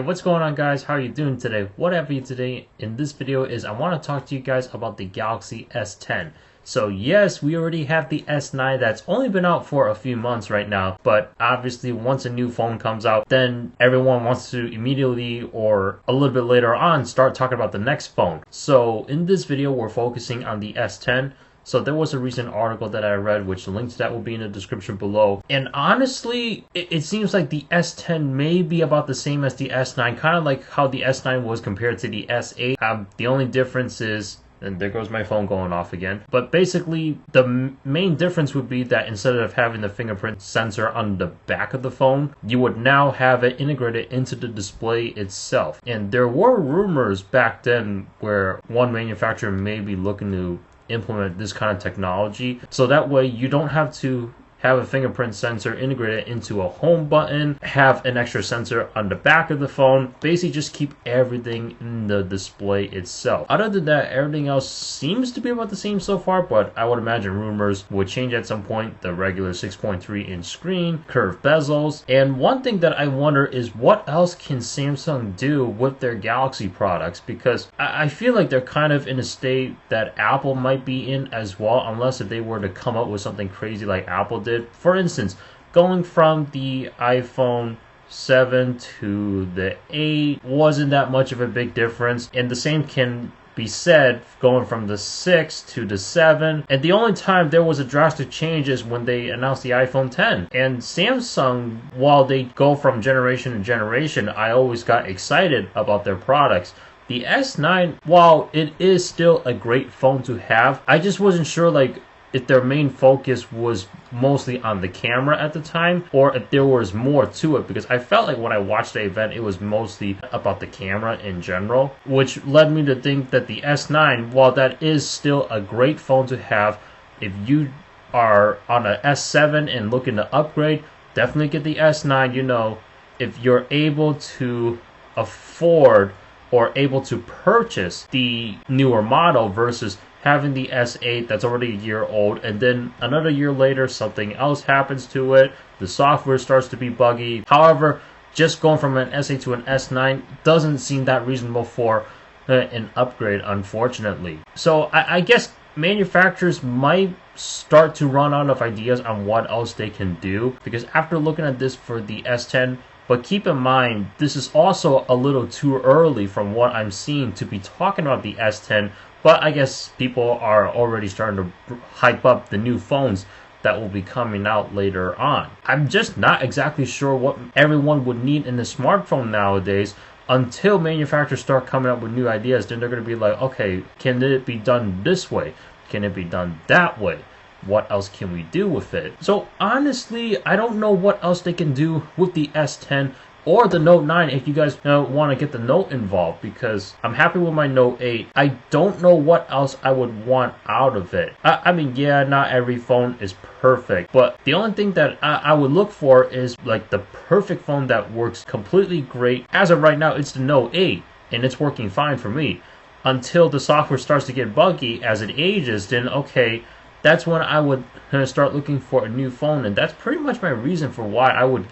Hey, what's going on, guys? How are you doing today? What have you today in this video is I want to talk to you guys about the Galaxy S10. So yes, we already have the S9 that's only been out for a few months right now, but obviously once a new phone comes out, then everyone wants to immediately or a little bit later on start talking about the next phone. So in this video, we're focusing on the S10. So there was a recent article that I read, which the link to that will be in the description below. And honestly, it seems like the S10 may be about the same as the S9, kind of like how the S9 was compared to the S8. The only difference is, and there goes my phone going off again. But basically, the main difference would be that instead of having the fingerprint sensor on the back of the phone, you would now have it integrated into the display itself. And there were rumors back then where one manufacturer may be looking to implement this kind of technology, so that way you don't have to have a fingerprint sensor integrated into a home button, have an extra sensor on the back of the phone, basically just keep everything in the display itself. Other than that, everything else seems to be about the same so far, but I would imagine rumors would change at some point. The regular 6.3 inch screen, curved bezels, and one thing that I wonder is what else can Samsung do with their Galaxy products, because I feel like they're kind of in a state that Apple might be in as well, unless if they were to come up with something crazy like Apple did. For instance, going from the iPhone 7 to the 8 wasn't that much of a big difference, and the same can be said going from the 6 to the 7. And the only time there was a drastic change is when they announced the iPhone 10. And Samsung, while they go from generation to generation, I always got excited about their products. The S9, while it is still a great phone to have, I just wasn't sure like if their main focus was mostly on the camera at the time, or if there was more to it, because I felt like when I watched the event, it was mostly about the camera in general, which led me to think that the S9, while that is still a great phone to have, if you are on a S7 and looking to upgrade, definitely get the S9. You know, if you're able to afford or able to purchase the newer model versus having the S8 that's already a year old, and then another year later something else happens to it, the software starts to be buggy. However, just going from an S8 to an S9 doesn't seem that reasonable for an upgrade, unfortunately. So I guess manufacturers might start to run out of ideas on what else they can do, because after looking at this for the S10, but keep in mind, this is also a little too early from what I'm seeing to be talking about the S10, but I guess people are already starting to hype up the new phones that will be coming out later on. I'm just not exactly sure what everyone would need in a smartphone nowadays until manufacturers start coming up with new ideas. Then they're going to be like, okay, can it be done this way? Can it be done that way? What else can we do with it? So honestly, I don't know what else they can do with the S10 or the Note 9 if you guys want to get the Note involved, because I'm happy with my Note 8. I don't know what else I would want out of it. I mean, yeah, not every phone is perfect, but the only thing that I would look for is like the perfect phone that works completely great. As of right now, it's the Note 8, and it's working fine for me. Until the software starts to get buggy as it ages, then okay, that's when I would start looking for a new phone, and that's pretty much my reason for why I would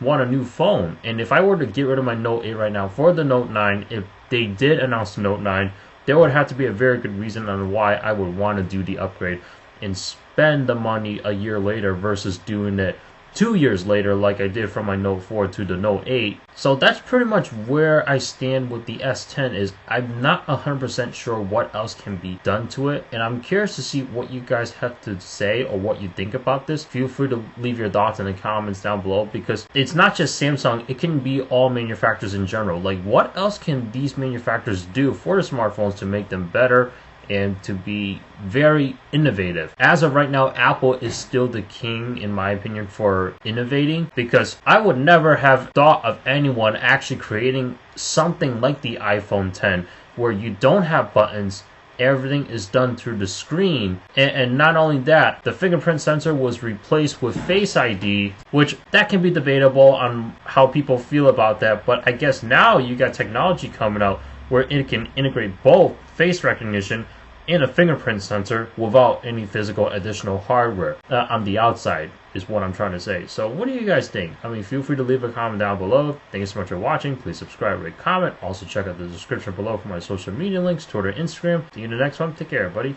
want a new phone. And if I were to get rid of my Note 8 right now for the Note 9, if they did announce the Note 9, there would have to be a very good reason on why I would want to do the upgrade and spend the money a year later versus doing it 2 years later like I did from my Note 4 to the Note 8. So that's pretty much where I stand with the S10. Is I'm not 100% sure what else can be done to it, and I'm curious to see what you guys have to say or what you think about this. Feel free to leave your thoughts in the comments down below, because it's not just Samsung, it can be all manufacturers in general. Like, what else can these manufacturers do for the smartphones to make them better and to be very innovative? As of right now, Apple is still the king, in my opinion, for innovating, because I would never have thought of anyone actually creating something like the iPhone 10, where you don't have buttons, everything is done through the screen. And not only that, the fingerprint sensor was replaced with Face ID, which that can be debatable on how people feel about that, but I guess now you got technology coming out where it can integrate both face recognition and a fingerprint sensor without any physical additional hardware on the outside is what I'm trying to say. So what do you guys think? I mean, feel free to leave a comment down below. Thank you so much for watching. Please subscribe, rate, comment. Also check out the description below for my social media links, Twitter, Instagram. See you in the next one. Take care, buddy.